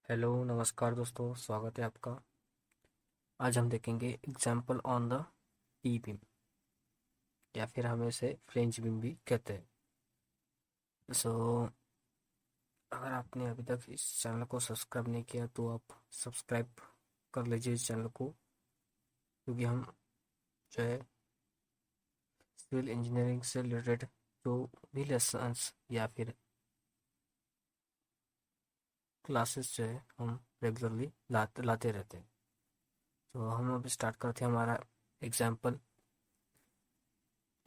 Hello नमस्कार दोस्तों, स्वागत है आपका। आज हम देखेंगे example on the E beam, या फिर हम इसे फ्रेंच बीम भी कहते हैं। सो अगर आपने अभी तक इस चैनल को सब्सक्राइब नहीं किया तो आप सब्सक्राइब कर लीजिए इस चैनल को, क्योंकि हम जो है सिविल इंजीनियरिंग से रिलेटेड जो भी लेसन्स या फिर क्लासेस जो है हम रेगुलरली लाते रहते हैं। तो हम अब स्टार्ट करते हैं हमारा example.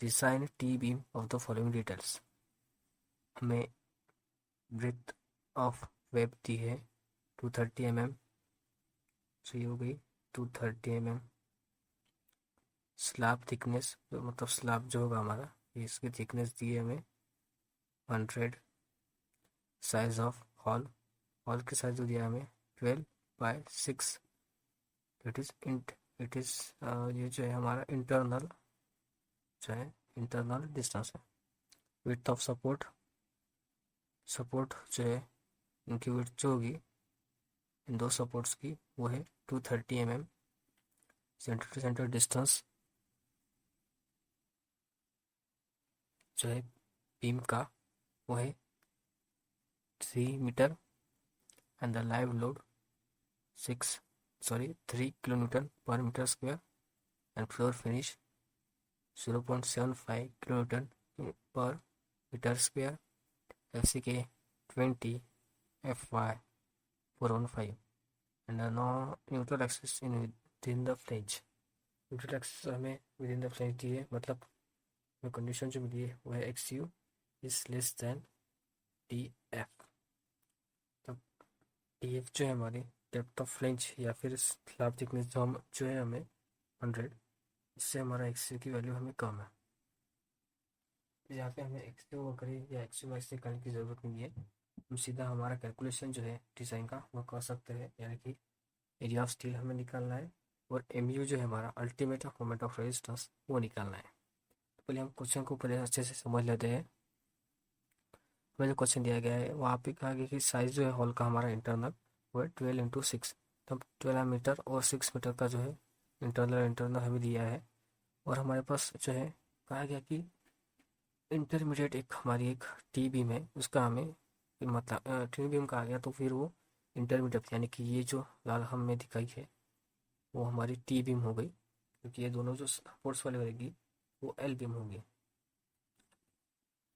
Design T beam of the following details. हमें ब्रेथ ऑफ वेब दी है 230 mm, सही हो गई 230 mm। स्लैब थिकनेस मतलब स्लैब जो होगा हमारा, इसकी थिकनेस दी है हमें 100। साइज ऑफ हॉल, हॉल की साइज जो दिया है हमें 12/6। इट इज़ ये जो है हमारा इंटरनल जो है इंटरनल डिस्टेंस है। विड्थ ऑफ सपोर्ट, सपोर्ट जो है इनकी विड्थ जो होगी इन दो सपोर्ट्स की वो है 230 mm। Centre to centre distance जो है बीम का वो है 3 metre. And the live load 3 kN/m²। And floor finish 0.75 kN/m²। FCK 20 FY415। And no neutral axis in within the flange. Neutral axis हमें विद इन द फ्लेंज दी है, मतलब condition जो मिली है वो है XU is less than DF। तब DF जो है हमारी डेप्थ ऑफ फ्लेंज या फिर स्लैब थिकनेस जो है हमें 100, इससे हमारा XU की वैल्यू हमें कम है। तो यहाँ पे हमें XU वगैरह या XU मैक्स निकालने की ज़रूरत नहीं है। हम सीधा हमारा कैलकुलेशन जो है डिज़ाइन का वो कर सकते हैं, यानी कि एरिया ऑफ स्टील हमें निकालना है और MU जो है हमारा अल्टीमेट मोमेंट ऑफ रेजिस्टेंस वो निकालना है। तो पहले हम क्वेश्चन को पहले अच्छे से समझ लेते हैं। हमें जो क्वेश्चन दिया गया है वहाँ पे कहा गया कि साइज जो है हॉल का हमारा इंटरनल वो है 12x6। तब 12 मीटर और 6 मीटर का जो है इंटरनल इंटरनल हमें दिया है। और हमारे पास जो है कहा गया कि इंटरमीडिएट एक हमारी एक टी बीम है, उसका हमें मतलब टी बीम का आ गया तो फिर वो इंटरमीडिएट यानी कि ये जो लाल हमें दिखाई है वो हमारी टी बीम हो गई, क्योंकि ये दोनों जो सपोर्ट्स वाली रहेगी वो एल बीम होंगी।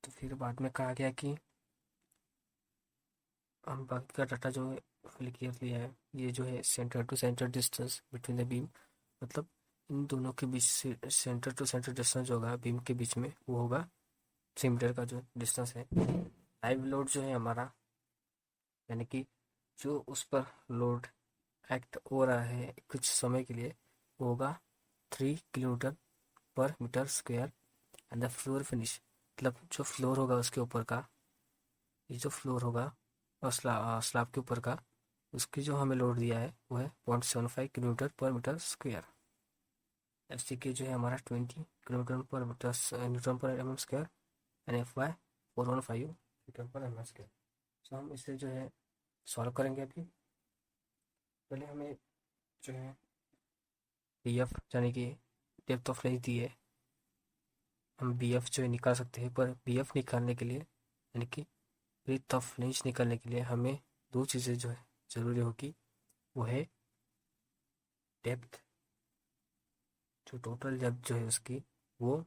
तो फिर बाद में कहा गया कि हम बाकी का डाटा जो है फिल किया लिया है। ये जो है centre to centre distance between the beam, मतलब इन दोनों के बीच से सेंटर टू सेंटर डिस्टेंस जो होगा बीम के बीच में वो होगा 3 मीटर का जो डिस्टेंस है। लाइव लोड जो है हमारा, यानी कि जो उस पर लोड एक्ट हो रहा है कुछ समय के लिए, वो होगा 3 kN/m²। And the floor finish, मतलब जो फ्लोर होगा उसके ऊपर का, ये जो फ्लोर होगा और स्लैब के ऊपर का, उसकी जो हमें लोड दिया है वो है 0.75 kN/m²। FCK जो है हमारा 20 kN/m²। And FY415 Nm²। तो हम इसे जो है सॉल्व करेंगे। अभी पहले हमें जो है BF यानी कि डेप्थ ऑफ रेंज दी है, हम BF जो है निकाल सकते हैं। पर BF निकालने के लिए यानी कि ब्रेथ ऑफ रेंज निकालने के लिए हमें दो चीज़ें जो है ज़रूरी होगी, वो है डेप्थ, जो टोटल डेप्थ जो है उसकी वो,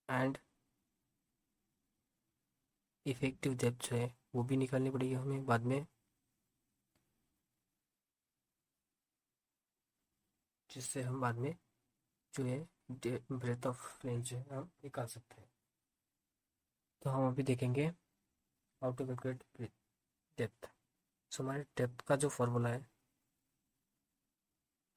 एंड इफेक्टिव डेप्थ जो है वो भी निकालनी पड़ेगी हमें बाद में, जिससे हम बाद में जो है ब्रेथ ऑफ रेंज जो है हम निकाल सकते हैं। तो हम अभी देखेंगे हाउ टू कैलकुलेट डेप्थ। सो हमारे डेप्थ का जो फॉर्मूला है,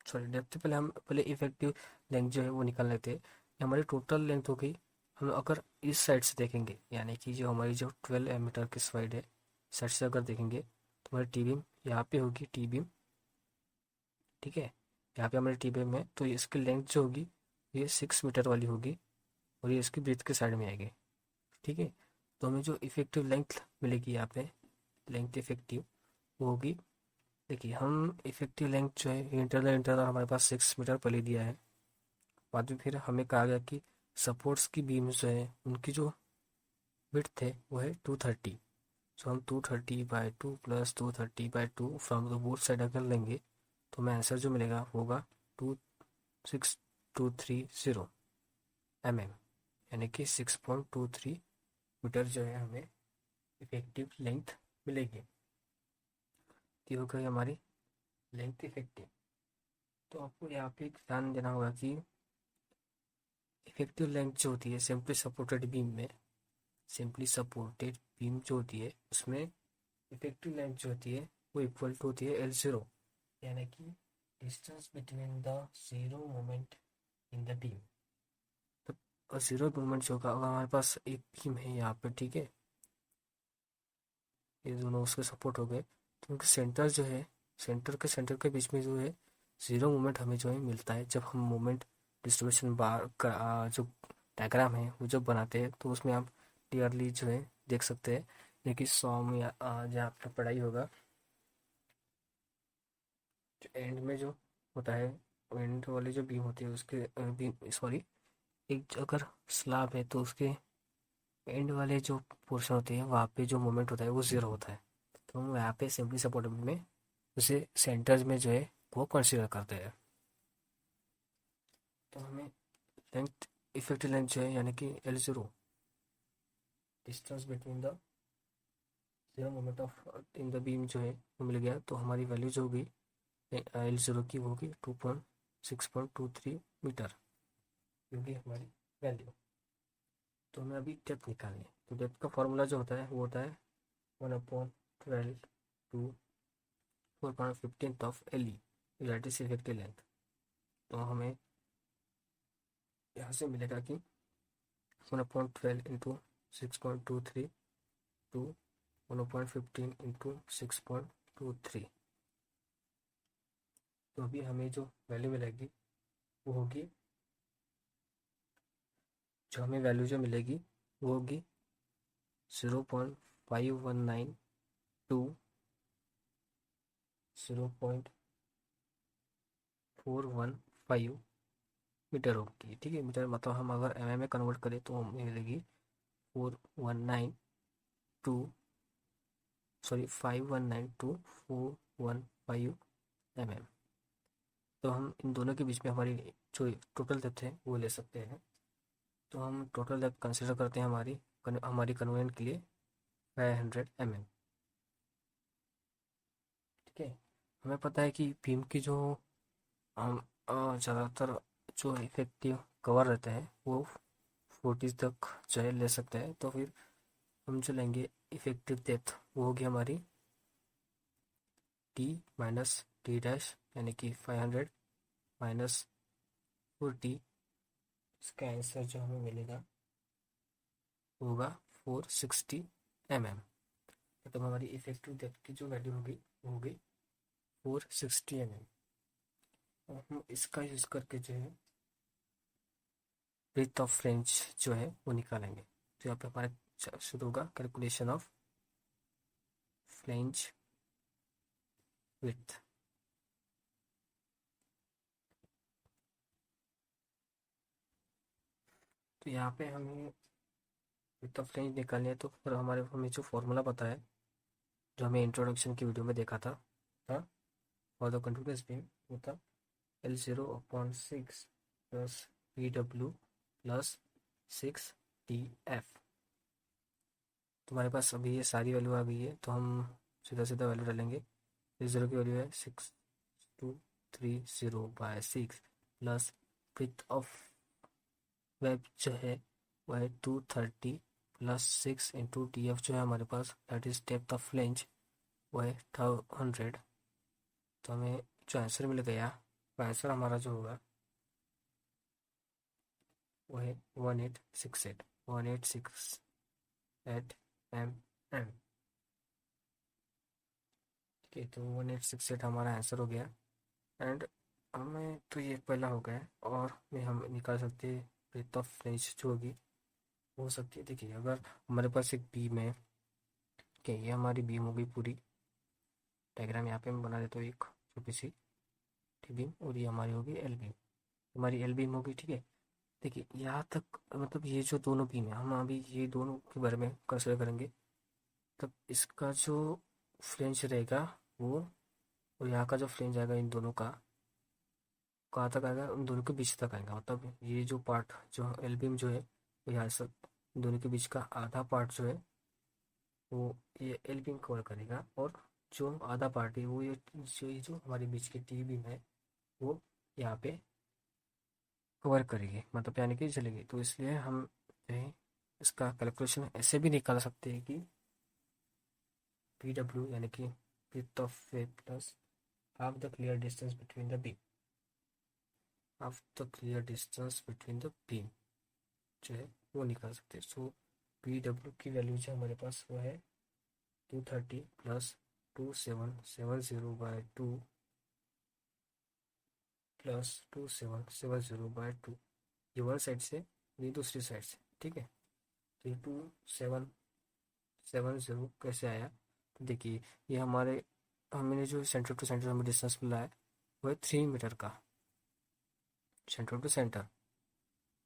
सॉरी डेप्थ से पहले हम पहले इफेक्टिव लेंथ जो है वो निकाल लेते हैं। ये हमारी टोटल लेंथ हो गई। हम अगर इस साइड से देखेंगे, यानी कि जो हमारी जो 12 मीटर की साइड है, साइड से अगर देखेंगे तो हमारी टी बीम यहाँ पे होगी, टी बीम, ठीक है। यहाँ पे हमारी टी बीम है तो इसकी लेंथ जो होगी ये 6 मीटर वाली होगी और ये इसकी ब्रेथ के साइड में आएगी, ठीक है। तो हमें जो इफेक्टिव लेंथ मिलेगी यहाँ पे लेंथ इफेक्टिव वो होगी, देखिए हम इफेक्टिव लेंथ जो है इंटरनल हमारे पास 6 मीटर पहले दिया है। बाद में फिर हमें कहा गया कि सपोर्ट्स की बीम जो है उनकी जो विड्थ है वो है 230। सो हम 230/2 plus 230/2 from the both side अगर लेंगे तो हमें आंसर जो मिलेगा वो होगा 26230 mm, यानी कि 6.23 मीटर जो है हमें इफेक्टिव लेंथ मिलेगी। तो ये हो गई हमारी लेंथ इफेक्टिव। तो आपको यहाँ पे ध्यान देना होगा कि इफेक्टिव लेंथ जो होती है सिंपली सपोर्टेड बीम में, सिंपली सपोर्टेड बीम जो होती है उसमें इफेक्टिव लेंथ जो होती है वो इक्वल टू होती है L0, यानी कि distance between the zero moment in the beam. तो जीरो मोमेंट जो होगा, अगर हमारे पास एक बीम है यहाँ पे, ठीक है, ये दोनों उसके सपोर्ट हो गए, तो उनके सेंटर जो है, सेंटर के बीच में जो है जीरो मोमेंट हमें जो है मिलता है जब हम मोमेंट डिस्ट्रीब्यूशन बार का जो डायग्राम है वो जब बनाते हैं तो उसमें आप क्लियरली जो है देख सकते हैं। लेकिन 100 में जहाँ आपका पढ़ाई होगा जो एंड में जो होता है, एंड वाली जो बीम होती है उसके बीम सॉरी, एक अगर स्लैब है तो उसके एंड वाले जो पोर्शन होते हैं वहाँ पे जो मोमेंट होता है वो जीरो होता है। तो हम यहाँ पे सिंपली सपोर्टेबल में उसे सेंटर्स में जो है वो कंसीडर करते हैं। तो हमें लेंथ इफेक्टिव लेंथ जो है यानी कि L0, distance between the zero moment of in the beam जो है वो मिल गया। तो हमारी वैल्यू जो होगी L0 की वो होगी 6.23 मीटर, क्योंकि हमारी वैल्यू। तो हमें अभी डेप्थ निकालनी है। तो डेप्थ का फॉर्मूला जो होता है वो होता है 1/12 to 4.15 of LE, that is effective length. तो हमें यहाँ से मिलेगा कि 1/12 इंटू 6.23 टू 1/15 इंटू 6.23। तो अभी हमें जो वैल्यू मिलेगी वो होगी, जो हमें वैल्यू जो मिलेगी वो होगी 0.519 टू 0.415 मीटर होगी। ठीक है, मीटर मतलब हम अगर mm में कन्वर्ट करें तो हमें मिलेगी 519 टू 415 mm। तो हम इन दोनों के बीच में हमारी जो टोटल डेप्थ है वो ले सकते हैं। तो हम टोटल डेप्थ कंसिडर करते हैं हमारी कन्वेंट के लिए 500 mm। ठीक है, हमें पता है कि बीम की जो हम ज़्यादातर जो इफेक्टिव कवर रहते हैं वो 40 तक जो है ले सकते हैं। तो फिर हम जो लेंगे इफेक्टिव डेप्थ वो होगी हमारी T-T' यानी कि 500 माइनस 40। इसका आंसर जो हमें मिलेगा होगा 460 mm। मतलब हमारी इफेक्टिव डेप्थ की जो वैल्यू होगी वो होगी 460 mm। और हम इसका यूज़ करके जो है ब्रेथ ऑफ फ्लेंज जो है वो निकालेंगे। तो यहाँ पे हमारा शुरू होगा कैलकुलेशन ऑफ फ्लेंज विड्थ। तो यहाँ पे हमें ब्रेथ ऑफ फ्लेंज निकालनी है। तो फिर हमें जो फॉर्मूला पता है, जो हमें इंट्रोडक्शन की वीडियो में देखा था फॉर द कंटिन्यूअस बीम, वो था L0/6 plus PW plus 6TF। तुम्हारे पास अभी ये सारी वैल्यू आ गई है तो हम सीधा सीधा वैल्यू डालेंगे। L0 की वैल्यू है 6230/6 प्लस ब्रेथ ऑफ वेब जो है वो है 230 प्लस 6 इंटू TF जो है हमारे पास, that is depth of flange, वो है 100। तो हमें जो आंसर मिल गया, वो आंसर हमारा जो होगा वो है 1868 mm। ठीक है, तो 1868 हमारा आंसर हो गया। एंड हमें तो ये पहला हो गया और में हम निकाल सकते हैं ब्रेथ ऑफ फ्लेंज जो होगी हो सकती है। देखिए अगर हमारे पास एक बीम है ठीक है, ये हमारी बीम हो गई पूरी। डायग्राम यहाँ पे मैं बना देता हूँ एक छोटी सी टी बीम, और ये हमारी होगी एल बीम, हमारी एल बीम होगी। ठीक है, देखिए यहाँ तक मतलब ये जो दोनों बीम है, हम अभी ये दोनों के बारे में कंसिडर करेंगे। तब इसका जो फ्लेंज रहेगा वो, और यहाँ का जो फ्लेंज आएगा इन दोनों का कहाँ तक आएगा, उन दोनों के बीच तक आएगा। मतलब ये जो पार्ट जो एल बीम जो है वो यहाँ से दोनों के बीच का आधा पार्ट जो है वो ये एल बीम कवर करेगा, और जो आधा पार्ट है वो ये जो हमारे बीच की टी बीम है वो यहाँ पे कवर करेगी, मतलब यानी कि चलेगी। तो इसलिए हम जो है इसका कैलकुलेशन ऐसे भी निकाल सकते हैं कि पी डब्ल्यू यानी कि width of wave plus half the clear distance between the beam, half the clear distance between the beam जो है वो निकाल सकते हैं। सो पी डब्ल्यू की वैल्यू जो हमारे पास वो है 230 प्लस 2770/2 प्लस 2770/2, ये वन साइड से, ये दूसरी साइड से। ठीक है, तो ये 2770 कैसे आया, तो देखिए ये हमारे हमने जो सेंटर टू सेंटर हमें डिस्टेंस मिला है वो है 3 मीटर का, सेंटर टू सेंटर।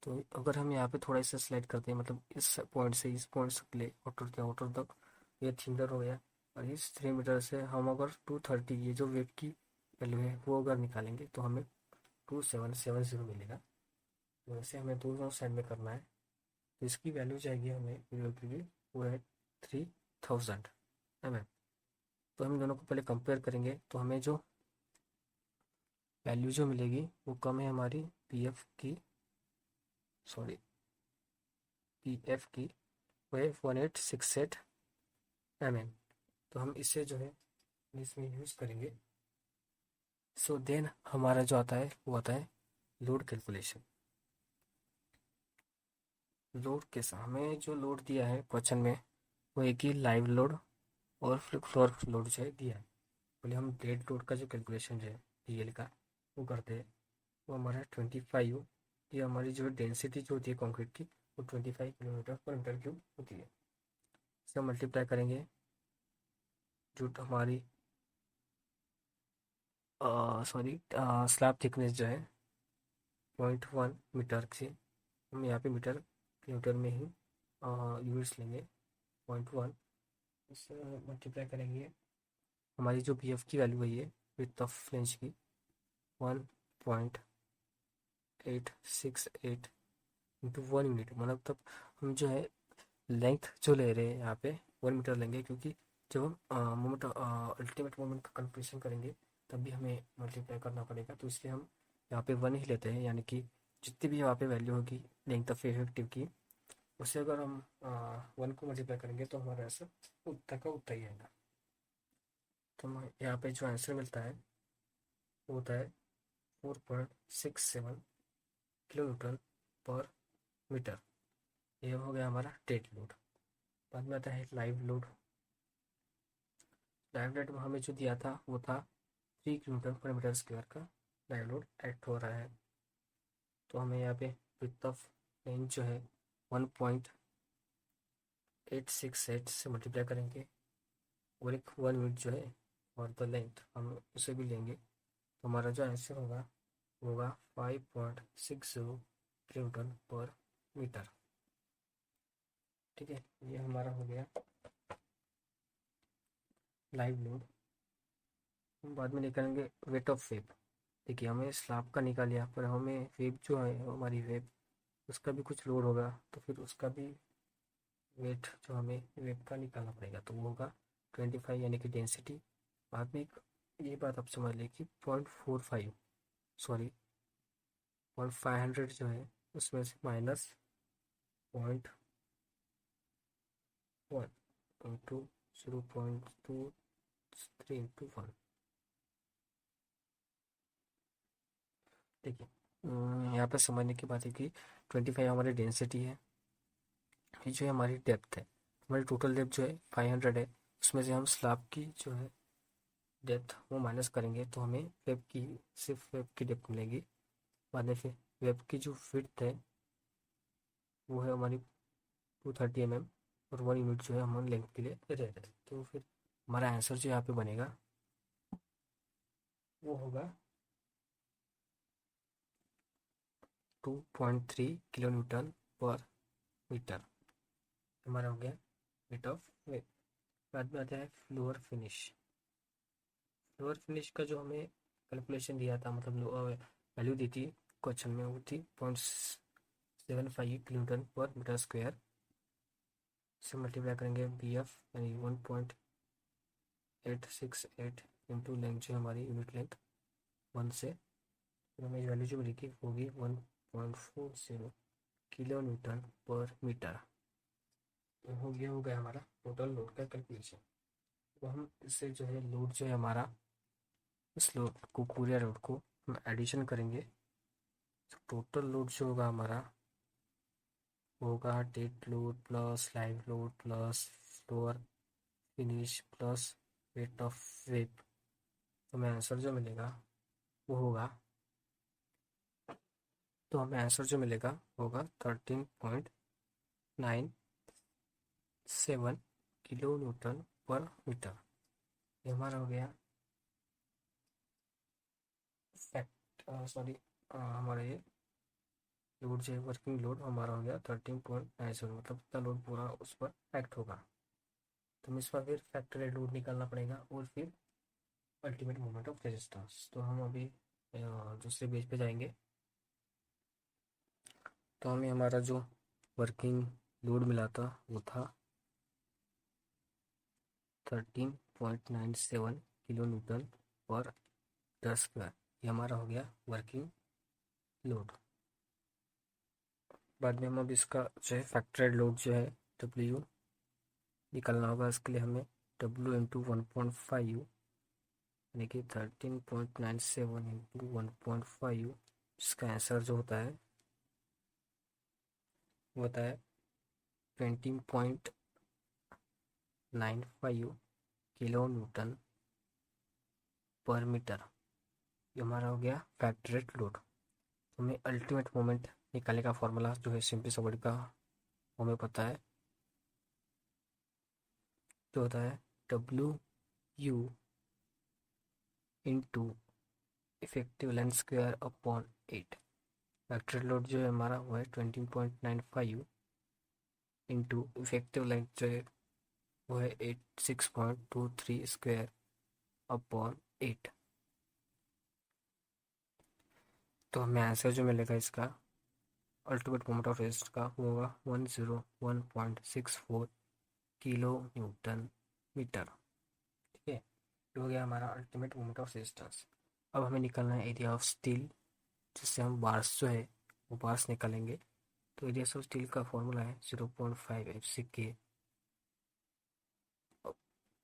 तो अगर हम यहाँ पे थोड़ा सा स्लाइड करते हैं, मतलब इस पॉइंट से इस पॉइंट तक ले आउटर तक, ये 3 मीटर हो गया। और इस 3 मीटर से हम अगर 230 ये जो वेट की वैल्यू है वो अगर निकालेंगे तो हमें 2770 मिलेगा। तो वैसे हमें दोनों साइड में करना है, तो इसकी वैल्यू जाएगी हमें की वो है 3000 तो हम दोनों को पहले कंपेयर करेंगे, तो हमें जो वैल्यू जो मिलेगी वो कम है हमारी पी एफ की, सॉरी पी एफ की, वो है 1868 तो हम इसे जो है इसमें यूज़ करेंगे। सो देन हमारा जो आता है वो आता है लोड कैलकुलेशन। लोड के साथ हमें जो लोड दिया है क्वेश्चन में वो एक ही लाइव लोड और फ्लोर लोड जो है दिया है। पहले हम डेड लोड का जो कैलकुलेशन जो है डीएल का वो करते हैं। वो हमारा 25, ये हमारी जो डेंसिटी जो होती है कंक्रीट की वो 25 kg/m³ होती है। इसे हम मल्टीप्लाई करेंगे जो हमारी सॉरी स्लैब थिकनेस जो है 0.1 मीटर से, हम यहाँ पे मीटर किलोमीटर में ही यूनिट्स लेंगे 0.1, इससे मल्टीप्लाई करेंगे। हमारी जो बी एफ की वैल्यू है ये विड्थ ऑफ फ्लेंज की 1.868 × 1 यूनिट, मतलब तब हम जो है लेंथ जो ले रहे हैं यहाँ पे 1 मीटर लेंगे, क्योंकि जब हम मोमेंट अल्टीमेट मोमेंट का कैलकुलेशन करेंगे तब भी हमें मल्टीप्लाई करना पड़ेगा। तो इसलिए हम यहाँ पे 1 ही लेते हैं, यानी कि जितनी भी यहाँ पे वैल्यू होगी लेंथ ऑफ इफेक्टिव की, उससे अगर हम 1 को मल्टीप्लाई करेंगे तो हमारा आंसर उतना का उतना ही आएगा। तो हमें यहाँ पे जो आंसर मिलता है वो होता है 4.67 kN/मीटर। ये हो गया हमारा डेड लोड। बाद में आता है लाइव लोड। लाइव लोड में हमें जो दिया था वो था 3 kN/मीटर² का लाइव लोड एक्ट हो रहा है। तो हमें यहाँ पे विड्थ ऑफ रेंज जो है 1.868 से मल्टीप्लाई करेंगे, और एक 1 यूनिट जो है और द लेंथ हम उसे भी लेंगे। तो हमारा जो आंसर होगा 5.60 kN/मीटर। ठीक है, ये हमारा हो गया लाइव लोड। हम बाद में निकालेंगे वेट ऑफ वेब। देखिए हमने स्लैब का निकाल लिया, पर हमें वेब जो है हमारी वेब उसका भी कुछ लोड होगा, तो फिर उसका भी वेट जो हमें वेब का निकालना पड़ेगा, तो वो होगा 25, यानी कि डेंसिटी। बाद में एक ये बात आप समझ लें कि 0.45 सॉरी 0.500 जो है उसमें से माइनस 0.1 इंटू 0.23 इंटू 1। देखिए यहाँ पे समझने की बात है कि 25 हमारी डेंसिटी है, ये जो है हमारी डेप्थ है। हमारी टोटल डेप्थ जो है 500 है, उसमें से हम स्लैब की जो है डेप्थ वो माइनस करेंगे तो हमें वेब की सिर्फ वेब की डेप्थ मिलेगी। बाद में फिर वेब की जो विड्थ है वो है हमारी 230 mm, और 1 यूनिट जो है हम लेंथ के लिए दे रहे हैं। तो फिर हमारा आंसर जो यहाँ पे बनेगा वो होगा 2.3 किलो न्यूटन पर मीटर। हमारा हो गया रेट ऑफ वे। बाद में आता है फ्लोर फिनिश। फ्लोर फिनिश का जो हमें कैलकुलेशन दिया था, मतलब वैल्यू दी थी क्वेश्चन में, वो थी 0.75 किलो न्यूटन पर मीटर स्क्वायर से मल्टीप्लाई करेंगे बी एफ यानी 1.868 इंटू लेंथ जो हमारी यूनिट लेंथ 1 से, फिर हमें वैल्यू जो मिलेगी होगी 1.40 किलो न्यूटन पर मीटर। तो हो गया हमारा टोटल लोड का कैलकुलेशन। तो हम इससे जो है लोड जो है हमारा, इस लोड को, पूरे लोड को हम एडिशन करेंगे। तो टोटल लोड जो होगा हमारा होगा dead load plus live load plus floor finish plus rate of wave. तो हमें आंसर जो मिलेगा वो होगा, तो हमें आंसर जो मिलेगा होगा 13.97 किलो न्यूटन पर मीटर। ये हमारा हो गया फैक्ट, सॉरी, हमारा ये लोड जो है वर्किंग लोड हमारा हो गया 13.97, मतलब इतना लोड पूरा उस पर एक्ट होगा। तो हमें इस पर फिर फैक्टरी लोड निकालना पड़ेगा और फिर अल्टीमेट मोमेंट ऑफ रेजिस्टेंस। तो हम अभी दूसरे पेज पे जाएंगे। तो हमें हमारा जो वर्किंग लोड मिला था वो था 13.97 किलो न्यूटन पर मीटर स्क्वायर। ये हमारा हो गया वर्किंग लोड। बाद में हम अब इसका जो है फैक्टरेड लोड जो है डब्ल्यू निकालना होगा। इसके लिए हमें डब्ल्यू इंटू 1.5 यानी कि 13.97 इंटू 1.5, इसका आंसर जो होता है वो होता है 20.95 किलो न्यूटन पर मीटर। ये हमारा हो गया फैक्टरेड लोड। हमें अल्टीमेट मोमेंट निकालने का फॉर्मूला जो है सिंपली सा वर्ड का हमें पता है, जो होता है W you into effective length square upon 8। Factored load जो है हमारा वो है 20.95 इंटू इफेक्टिव लेंथ जो है वो है 86.23 स्क्वायर अपॉन 8। तो हमें आंसर जो मिलेगा इसका अल्टीमेट मोमेंट ऑफ रेस्ट का होगा 101.64 किलो न्यूटन मीटर। ठीक है, ये हो गया हमारा अल्टीमेट मोमेंट ऑफ रेजिस्टेंस। अब हमें निकालना है एरिया ऑफ स्टील, जिससे हम बार्स जो है वो बार्स निकालेंगे। तो एरिया ऑफ स्टील का फॉर्मूला है 0.5 FCK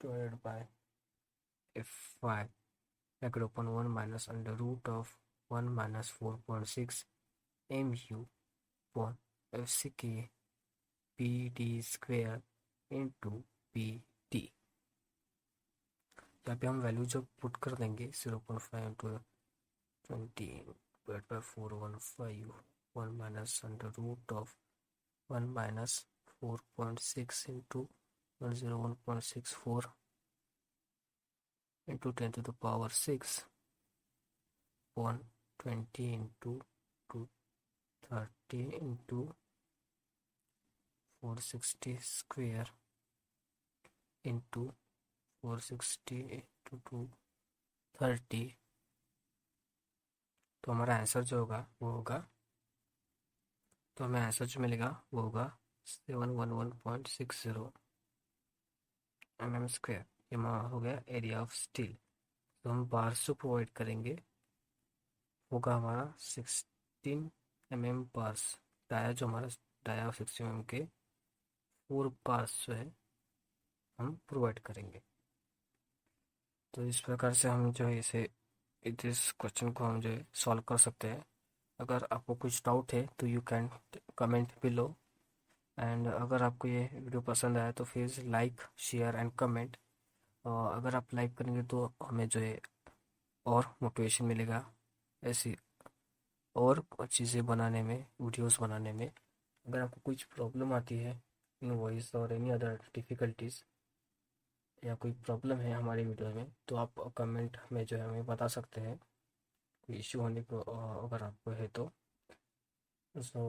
divided by F5 bracket open 1 minus under root of 1 minus 4.6 MU upon FCK PD square into PD। यहाँ पे हम वैल्यू जो पुट कर देंगे 0.5 into 20 divide by 415 1 minus under root of 1 minus 4.6 into 101.64 into 10 to the power 6 upon 20 into 230 into 460 square into 460 into 230। तो हमारा answer जो होगा वो होगा, तो हमें आंसर जो मिलेगा वो होगा 711.60 mm स्क्वेयर। ये हमारा हो गया एरिया ऑफ स्टील। तो हम बार्स जो प्रोवाइड करेंगे होगा हमारा 16 mm बार्स। डाया जो हमारा डाया 16 mm के 4 बार्स जो है हम प्रोवाइड करेंगे। तो इस प्रकार से हम जो है इसे इस क्वेश्चन को हम जो है सॉल्व कर सकते हैं। अगर आपको कुछ डाउट है तो you can comment below. And अगर आपको ये वीडियो पसंद आया तो please like share and comment. और अगर आप लाइक करेंगे तो हमें जो है और मोटिवेशन मिलेगा ऐसी और चीज़ें बनाने में, वीडियोस बनाने में। अगर आपको कुछ प्रॉब्लम आती है इन वॉइस और एनी अदर डिफ़िकल्टीज़ या कोई प्रॉब्लम है हमारी वीडियो में, तो आप कमेंट में जो है हमें बता सकते हैं, कोई इश्यू होने को अगर आपको है तो। सो